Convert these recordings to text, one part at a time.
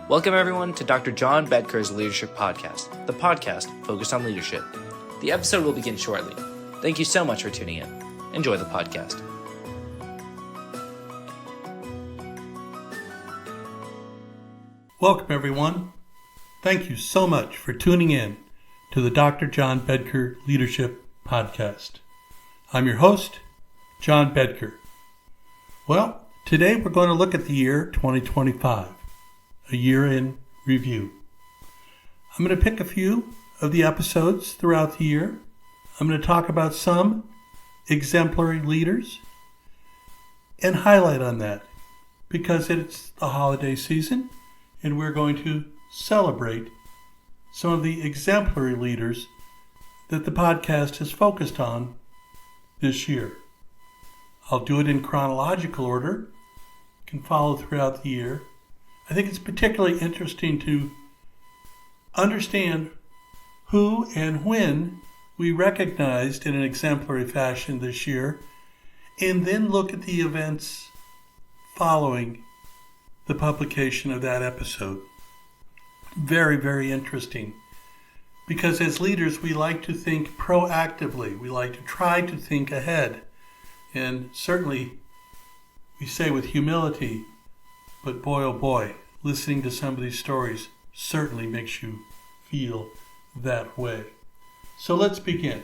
Welcome everyone to Dr. John Bedker's Leadership Podcast, the podcast focused on leadership. The episode will begin shortly. Thank you so much for tuning in. Enjoy the podcast. Welcome everyone. Thank you so much for tuning in to the Dr. John Bedker Leadership Podcast. I'm your host, John Bedker. Well, today we're going to look at the year 2025, a year in review. I'm going to pick a few of the episodes throughout the year. I'm going to talk about some exemplary leaders and highlight on that because it's the holiday season and we're going to celebrate some of the exemplary leaders that the podcast has focused on this year. I'll do it in chronological order. You can follow throughout the year. I think it's particularly interesting to understand who and when we recognized in an exemplary fashion this year, and then look at the events following the publication of that episode. Very, very interesting. Because as leaders, we like to think proactively. We like to try to think ahead. And certainly, we say with humility, but boy, oh boy, listening to some of these stories certainly makes you feel that way. So let's begin.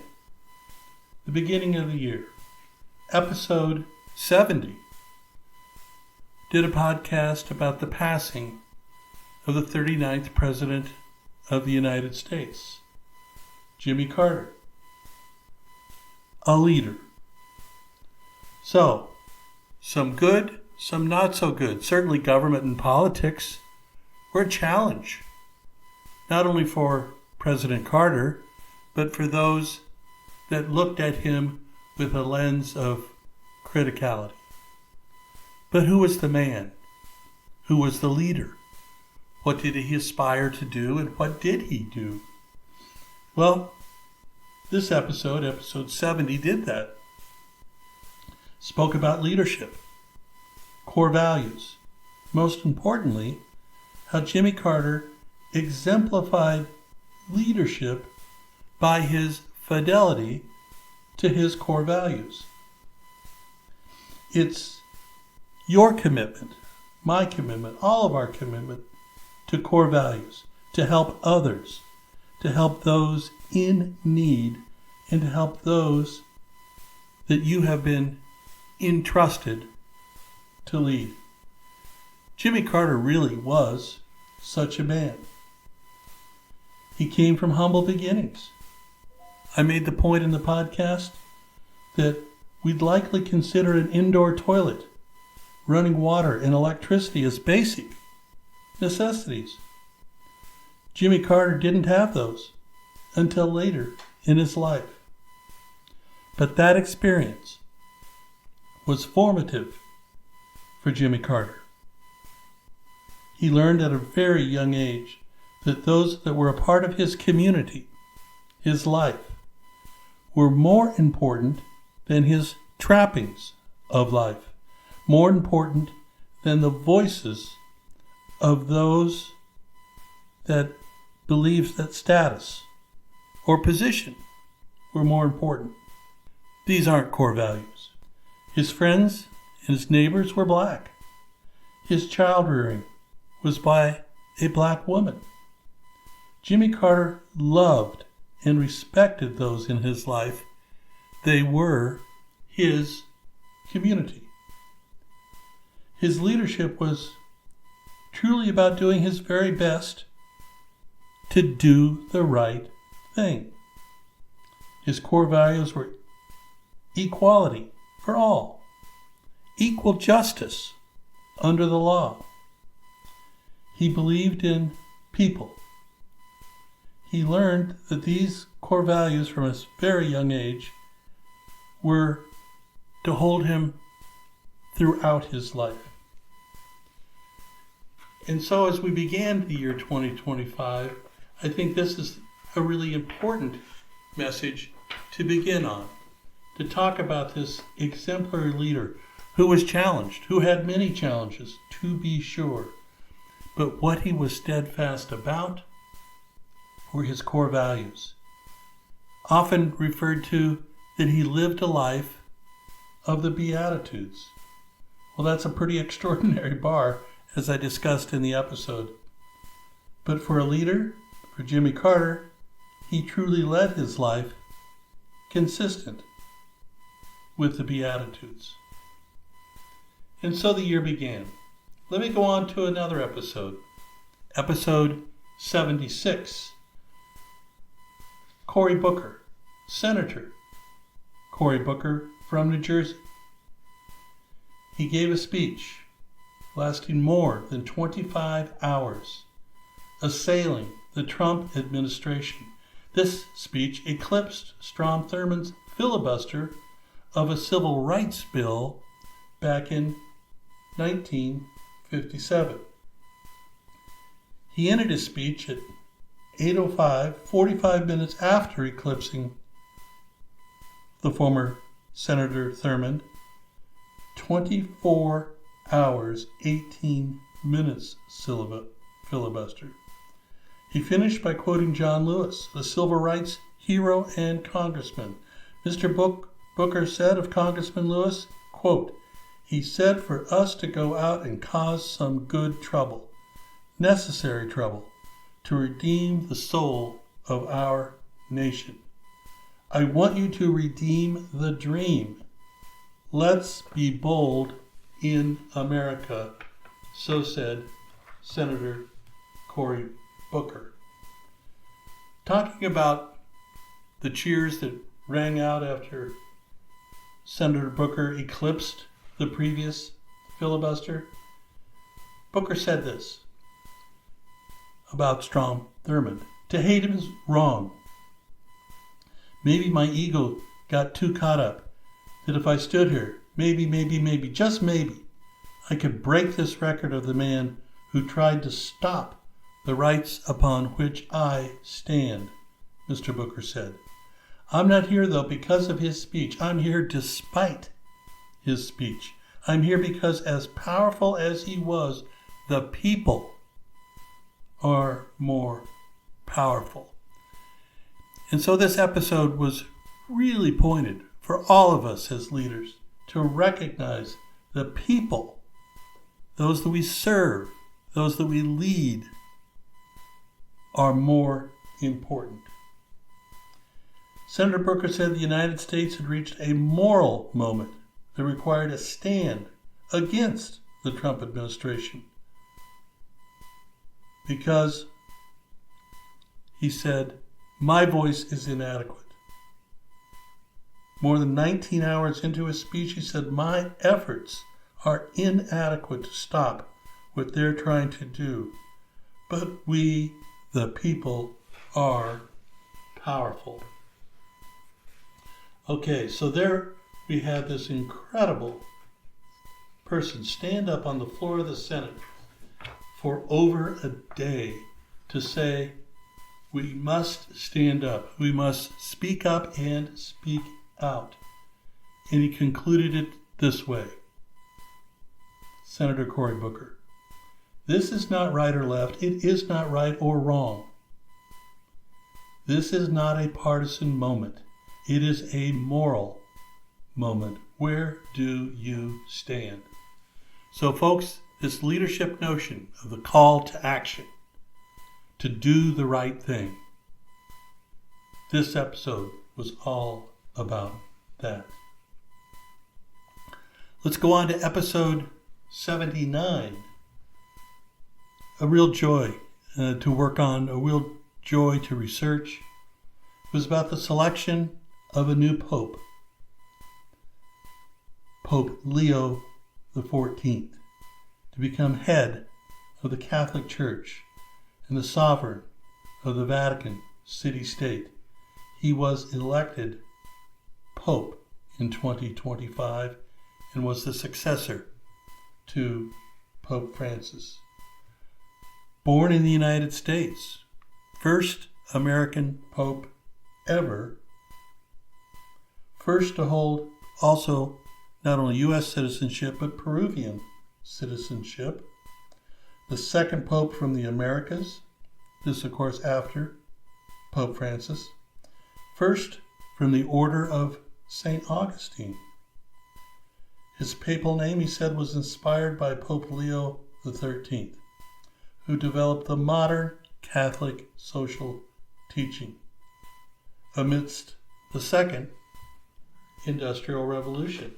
The beginning of the year. Episode 70 did a podcast about the passing of the 39th President of the United States, Jimmy Carter, a leader. So, some good, some not so good. Certainly government and politics were a challenge, not only for President Carter, but for those that looked at him with a lens of criticality. But who was the man? Who was the leader? What did he aspire to do, and what did he do? Well, this episode, episode 70, did that. Spoke about leadership, core values. Most importantly, how Jimmy Carter exemplified leadership by his fidelity to his core values. It's your commitment, my commitment, all of our commitment to core values, to help others, to help those in need, and to help those that you have been entrusted to lead. Jimmy Carter really was such a man. He came from humble beginnings. I made the point in the podcast that we'd likely consider an indoor toilet, running water, and electricity as basic necessities. Jimmy Carter didn't have those until later in his life. But that experience was formative for Jimmy Carter. He learned at a very young age that those that were a part of his community, his life, were more important than his trappings of life, more important than the voices of those that believed that status or position were more important. These aren't core values. His friends and his neighbors were black. His child rearing was by a black woman. Jimmy Carter loved and respected those in his life. They were his community. His leadership was truly about doing his very best to do the right thing. His core values were equality for all, equal justice under the law. He believed in people. He learned that these core values from a very young age were to hold him throughout his life. And so as we began the year 2025, I think this is a really important message to begin on, to talk about this exemplary leader who was challenged, who had many challenges, to be sure, but what he was steadfast about were his core values. Often referred to that he lived a life of the Beatitudes. Well, that's a pretty extraordinary bar, as I discussed in the episode. But for a leader, for Jimmy Carter, he truly led his life consistent with the Beatitudes. And so the year began. Let me go on to another episode. Episode 76. Cory Booker, Senator Cory Booker from New Jersey. He gave a speech lasting more than 25 hours, assailing the Trump administration. This speech eclipsed Strom Thurmond's filibuster of a civil rights bill back in 1957. He ended his speech at 8:05, 45 minutes after eclipsing the former Senator Thurmond, 24 hours, 18 minutes filibuster. He finished by quoting John Lewis, the civil rights hero and congressman. Mr. Booker said of Congressman Lewis, quote, "He said for us to go out and cause some good trouble, necessary trouble, to redeem the soul of our nation. I want you to redeem the dream. Let's be bold in America," so said Senator Cory Booker. Talking about the cheers that rang out after Senator Booker eclipsed the previous filibuster, Booker said this about Strom Thurmond: "To hate him is wrong. Maybe my ego got too caught up that if I stood here, maybe, just maybe, I could break this record of the man who tried to stop the rights upon which I stand," Mr. Booker said. "I'm not here, though, because of his speech. I'm here despite his speech. I'm here because, as powerful as he was, the people are more powerful." And so this episode was really pointed for all of us as leaders to recognize the people, those that we serve, those that we lead, are more important. Senator Booker said the United States had reached a moral moment that required a stand against the Trump administration because, he said, "My voice is inadequate." More than 19 hours into his speech, he said, "My efforts are inadequate to stop what they're trying to do. But we, the people, are powerful." Okay, so there we have this incredible person stand up on the floor of the Senate for over a day to say, we must stand up. We must speak up and speak out. And he concluded it this way. Senator Cory Booker: "This is not right or left. It is not right or wrong. This is not a partisan moment. It is a moral moment. Where do you stand?" So, folks, this leadership notion of the call to action, to do the right thing, this episode was all about that. Let's go on to episode 79. A real joy to work on, a real joy to research. It was about the selection of a new pope, Pope Leo XIV, to become head of the Catholic Church and the sovereign of the Vatican city-state. He was elected Pope in 2025 and was the successor to Pope Francis. Born in the United States, first American Pope ever, first to hold also not only U.S. citizenship but Peruvian citizenship, the second Pope from the Americas. This, of course, after Pope Francis. First, from the Order of St. Augustine. His papal name, he said, was inspired by Pope Leo XIII, who developed the modern Catholic social teaching amidst the Second Industrial Revolution.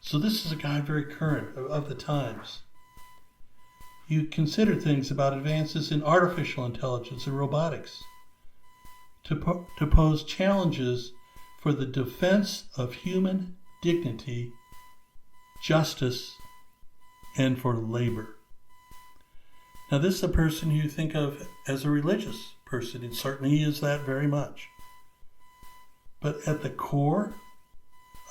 So this is a guy very current of the times. He considered things about advances in artificial intelligence and robotics to pose challenges for the defense of human dignity, justice, and for labor. Now, this is a person you think of as a religious person, and certainly he is that very much. But at the core,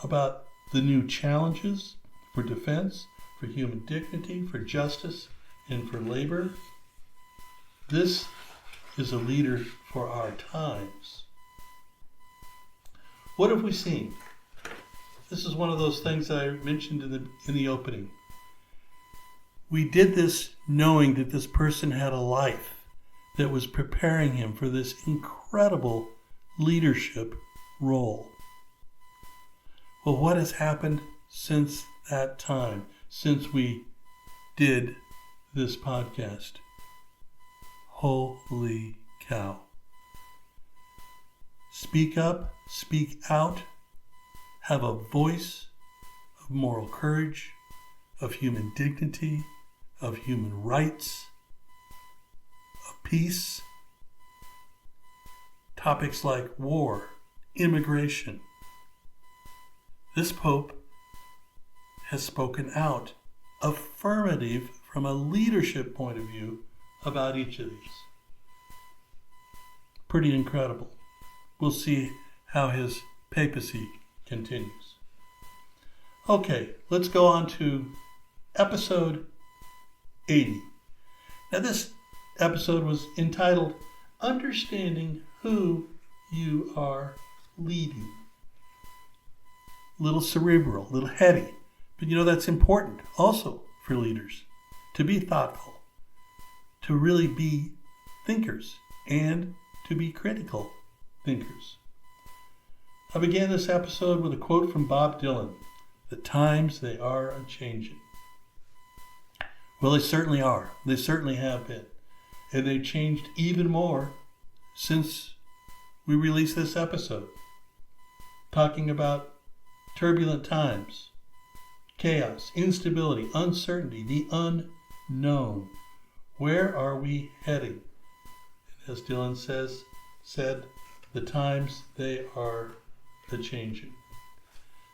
about the new challenges for defense, for human dignity, for justice, and for labor, this is a leader for our times. What have we seen? This is one of those things I mentioned in the opening. We did this knowing that this person had a life that was preparing him for this incredible leadership role. Well, what has happened since that time, since we did this podcast? Holy cow. Speak up, speak out, have a voice of moral courage, of human dignity, of human rights, of peace. Topics like war, immigration. This Pope has spoken out, affirmative from a leadership point of view about each of these. Pretty incredible. We'll see how his papacy continues. Okay, let's go on to episode 80. Now, this episode was entitled Understanding Who You Are Leading. A little cerebral, a little heady, but that's important also for leaders, to be thoughtful, to really be thinkers, and to be critical thinkers. I began this episode with a quote from Bob Dylan: "The times, they are a-changin'." Well, they certainly are. They certainly have been. And they've changed even more since we released this episode, talking about turbulent times, chaos, instability, uncertainty, the unknown. Where are we heading? And as Dylan said, the times, they are a-changin'.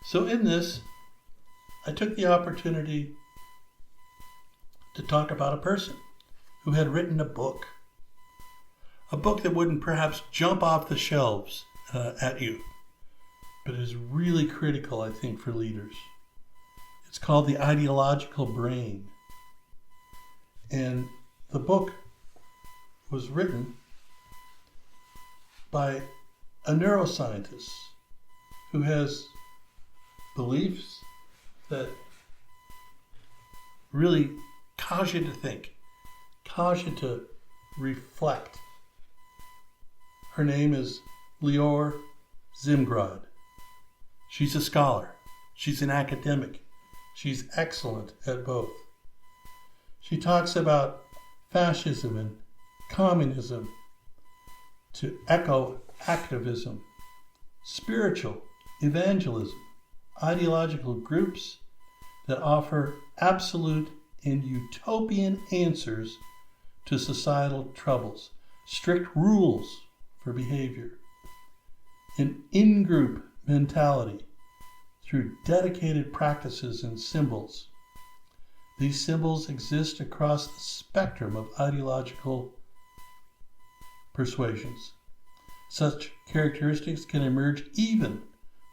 So in this, I took the opportunity to talk about a person who had written a book that wouldn't perhaps jump off the shelves at you, but is really critical, I think, for leaders. It's called The Ideological Brain. And the book was written by a neuroscientist who has beliefs that really cause you to think, cause you to reflect. Her name is Lior Zimgrod. She's a scholar. She's an academic. She's excellent at both. She talks about fascism and communism to eco-activism, spiritual evangelism, ideological groups that offer absolute and utopian answers to societal troubles, strict rules for behavior, an in-group mentality through dedicated practices and symbols. These symbols exist across the spectrum of ideological persuasions. Such characteristics can emerge even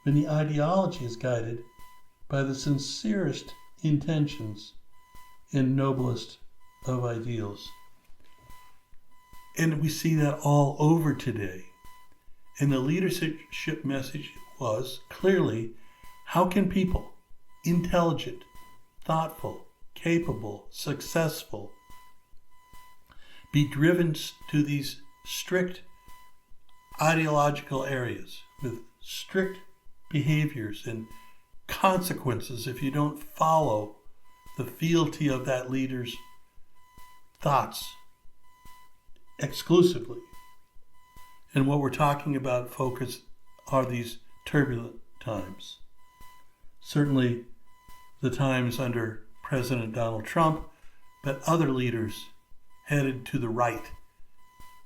when the ideology is guided by the sincerest intentions and noblest of ideals. And we see that all over today. And the leadership message was clearly, how can people, intelligent, thoughtful, capable, successful, be driven to these strict ideological areas with strict behaviors and consequences if you don't follow the fealty of that leader's thoughts exclusively. And what we're talking about, folks, are these turbulent times. Certainly the times under President Donald Trump, but other leaders headed to the right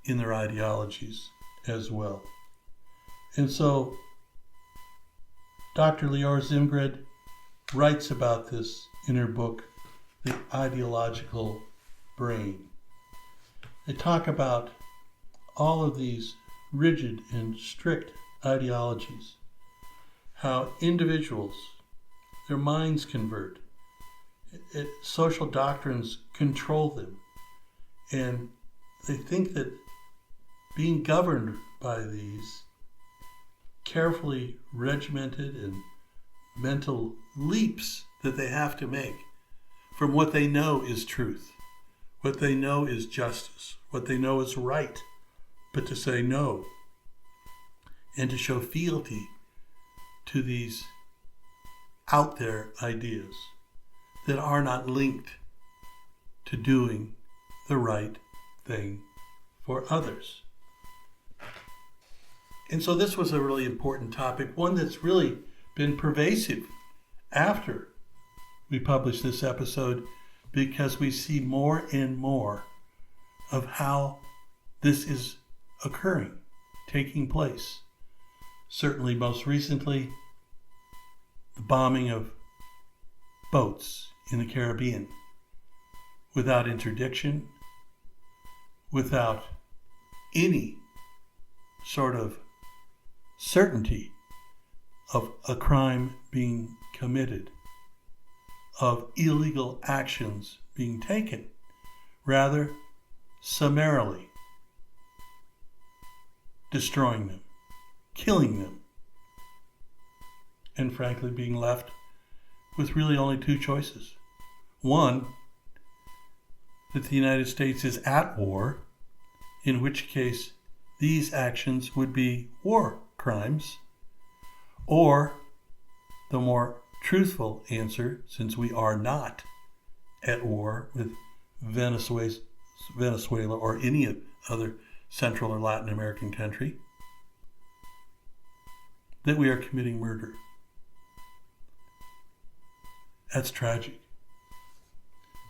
in their ideologies as well. And so Dr. Lior Zimgrid writes about this in her book, The Ideological Brain. They talk about all of these rigid and strict ideologies, how individuals, their minds convert, social doctrines control them, and they think that being governed by these carefully regimented and mental leaps that they have to make from what they know is truth, what they know is justice, what they know is right, but to say no and to show fealty to these out there ideas that are not linked to doing the right thing for others. And so this was a really important topic, one that's really been pervasive after we published this episode, because we see more and more of how this is occurring, taking place. Certainly most recently, the bombing of boats in the Caribbean without interdiction, without any sort of certainty of a crime being committed, of illegal actions being taken, rather summarily destroying them, killing them, and frankly being left with really only two choices. One, that the United States is at war, in which case these actions would be war crimes, or the more truthful answer, since we are not at war with Venezuela or any other Central or Latin American country, that we are committing murder. That's tragic.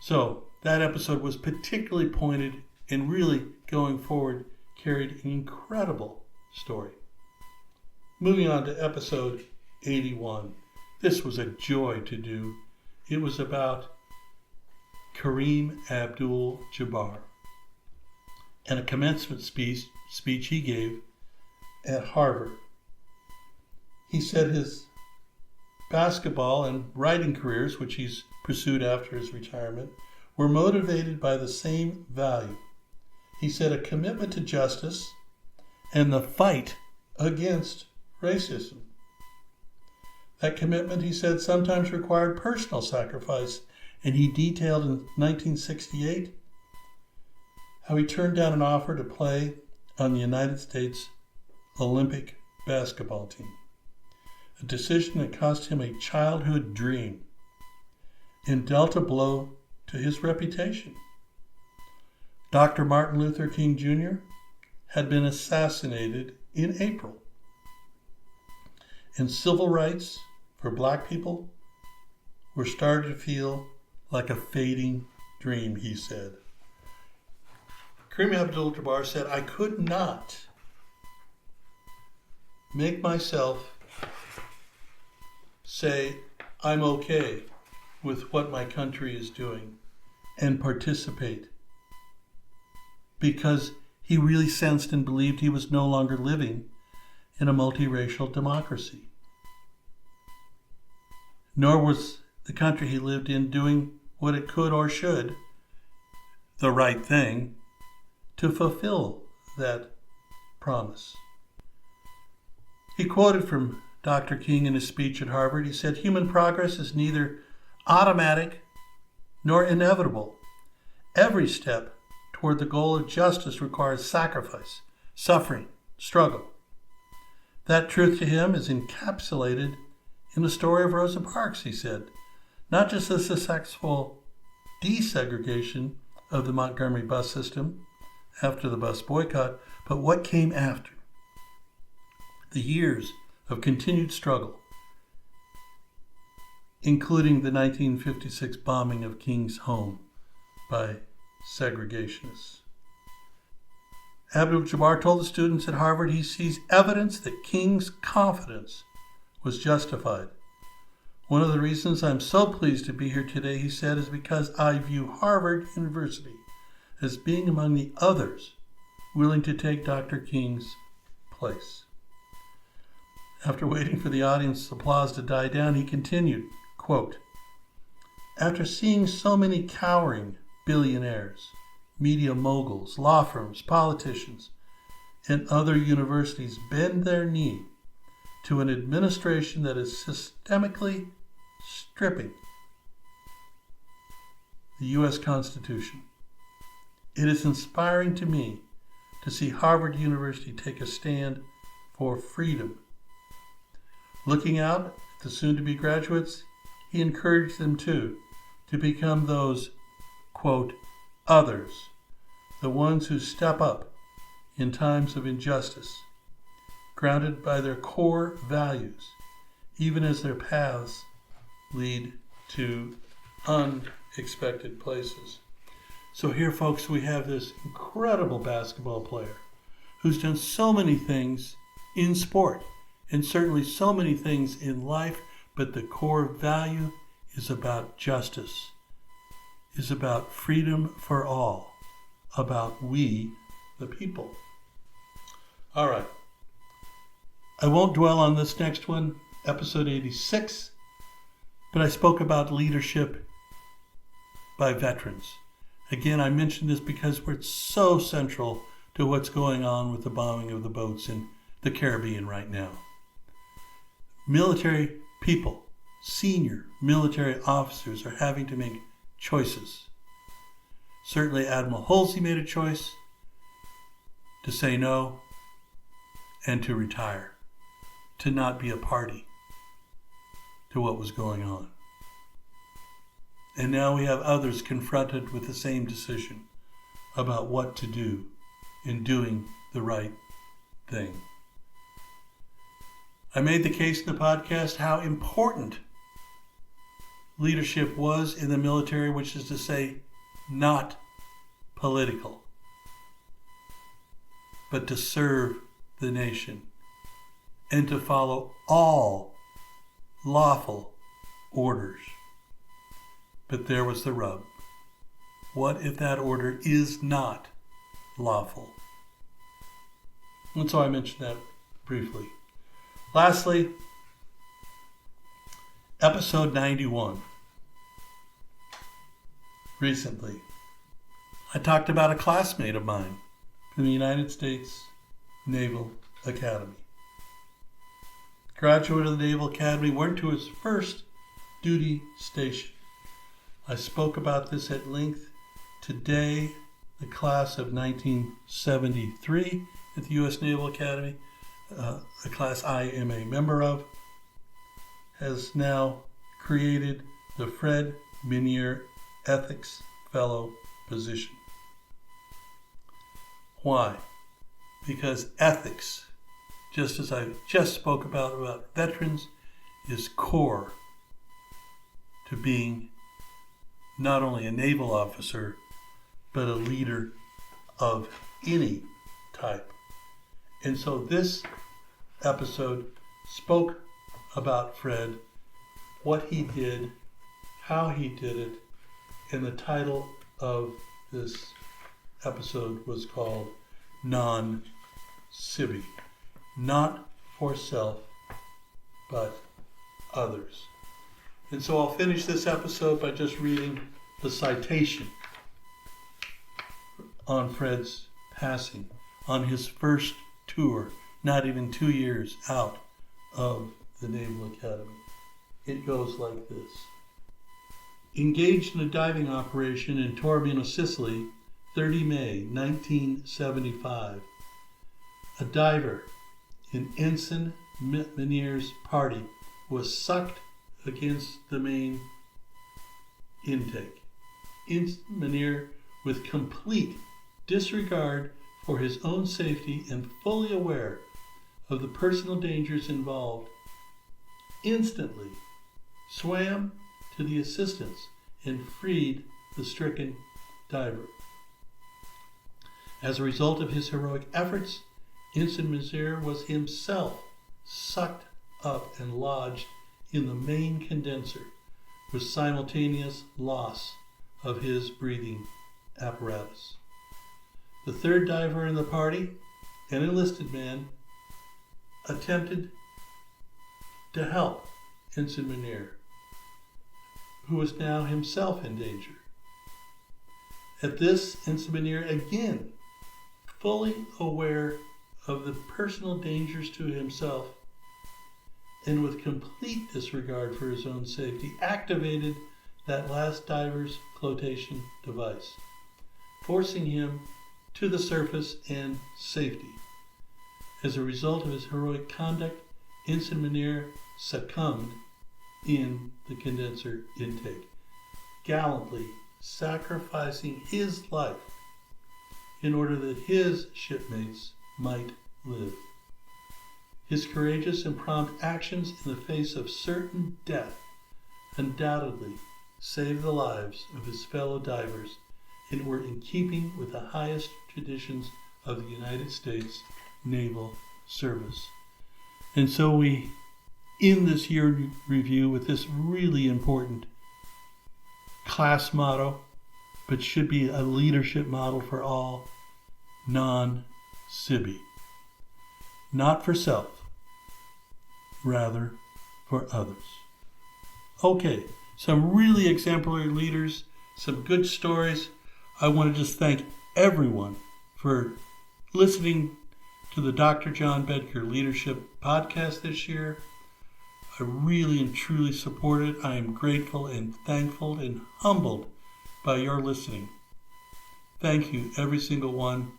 So that episode was particularly pointed and really going forward carried an incredible story. Moving on to episode 81. This was a joy to do. It was about Kareem Abdul-Jabbar and a commencement speech he gave at Harvard. He said his basketball and writing careers, which he's pursued after his retirement, were motivated by the same value. He said a commitment to justice and the fight against racism. That commitment, he said, sometimes required personal sacrifice, and he detailed in 1968 how he turned down an offer to play on the United States Olympic basketball team, a decision that cost him a childhood dream and dealt a blow to his reputation. Dr. Martin Luther King Jr. had been assassinated in April, and civil rights for black people were starting to feel like a fading dream, he said. Kareem Abdul-Jabbar said, I could not make myself say I'm okay with what my country is doing and participate, because he really sensed and believed he was no longer living in a multiracial democracy. Nor was the country he lived in doing what it could or should, the right thing, to fulfill that promise. He quoted from Dr. King in his speech at Harvard. He said, human progress is neither automatic nor inevitable. Every step toward the goal of justice requires sacrifice, suffering, struggle. That truth to him is encapsulated in the story of Rosa Parks, he said. Not just the successful desegregation of the Montgomery bus system after the bus boycott, but what came after. The years of continued struggle, including the 1956 bombing of King's home by segregationists. Abdul-Jabbar told the students at Harvard he sees evidence that King's confidence was justified. One of the reasons I'm so pleased to be here today, he said, is because I view Harvard University as being among the others willing to take Dr. King's place. After waiting for the audience's applause to die down, he continued, quote, "After seeing so many cowering billionaires, media moguls, law firms, politicians, and other universities bend their knee to an administration that is systemically stripping the U.S. Constitution, it is inspiring to me to see Harvard University take a stand for freedom." Looking out at the soon-to-be graduates, he encouraged them to become those, quote, others, the ones who step up in times of injustice, grounded by their core values, even as their paths lead to unexpected places. So here, folks, we have this incredible basketball player who's done so many things in sport and certainly so many things in life, but the core value is about justice, is about freedom for all, about we, the people. All right. I won't dwell on this next one, episode 86, but I spoke about leadership by veterans. Again, I mentioned this because it's so central to what's going on with the bombing of the boats in the Caribbean right now. Military people, senior military officers are having to make choices. Certainly Admiral Halsey made a choice to say no and to retire, to not be a party to what was going on. And now we have others confronted with the same decision about what to do in doing the right thing. I made the case in the podcast how important leadership was in the military, which is to say, not political, but to serve the nation and to follow all lawful orders. But there was the rub. What if that order is not lawful? And so I mentioned that briefly. Lastly, episode 91. Recently, I talked about a classmate of mine from the United States Naval Academy. Graduate of the Naval Academy, went to his first duty station. I spoke about this at length today. The class of 1973 at the U.S. Naval Academy, the class I am a member of, has now created the Fred Minier Ethics Fellow position. Why? Because ethics, just as I just spoke about veterans, is core to being not only a naval officer, but a leader of any type. And so this episode spoke about Fred, what he did, how he did it, and the title of this episode was called Non-Civi. Not for self, but others. And so I'll finish this episode by just reading the citation on Fred's passing on his first tour, not even 2 years out of the Naval Academy. It goes like this. Engaged in a diving operation in Taormina, Sicily, 30 May 1975, a diver in Ensign Meniere's party was sucked against the main intake. Ensign Meniere, with complete disregard for his own safety and fully aware of the personal dangers involved, instantly swam to the assistance and freed the stricken diver. As a result of his heroic efforts, Ensign Meniere was himself sucked up and lodged in the main condenser with simultaneous loss of his breathing apparatus. The third diver in the party, an enlisted man, attempted to help Ensign Meniere, who was now himself in danger. At this, Ensign Meniere, again fully aware of the personal dangers to himself and with complete disregard for his own safety, activated that last diver's flotation device, forcing him to the surface and safety. As a result of his heroic conduct, Ensign Meniere succumbed in the condenser intake, gallantly sacrificing his life in order that his shipmates might live. His courageous and prompt actions in the face of certain death undoubtedly saved the lives of his fellow divers and were in keeping with the highest traditions of the United States Naval Service. And so we end this year review with this really important class motto, but should be a leadership model for all: non-sibi. Not for self, rather for others. Okay, some really exemplary leaders, some good stories. I want to just thank everyone for listening to the Dr. John Bedker Leadership Podcast this year. I really and truly support it. I am grateful and thankful and humbled by your listening. Thank you, every single one.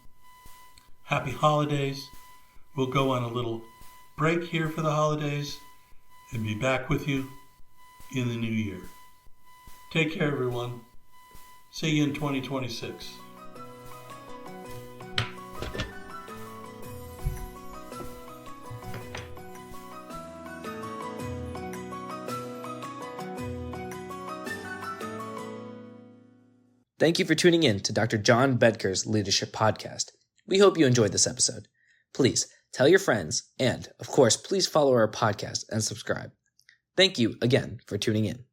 Happy holidays. We'll go on a little break here for the holidays and be back with you in the new year. Take care, everyone. See you in 2026. Thank you for tuning in to Dr. John Bedker's Leadership Podcast. We hope you enjoyed this episode. Please tell your friends, and, of course, please follow our podcast and subscribe. Thank you again for tuning in.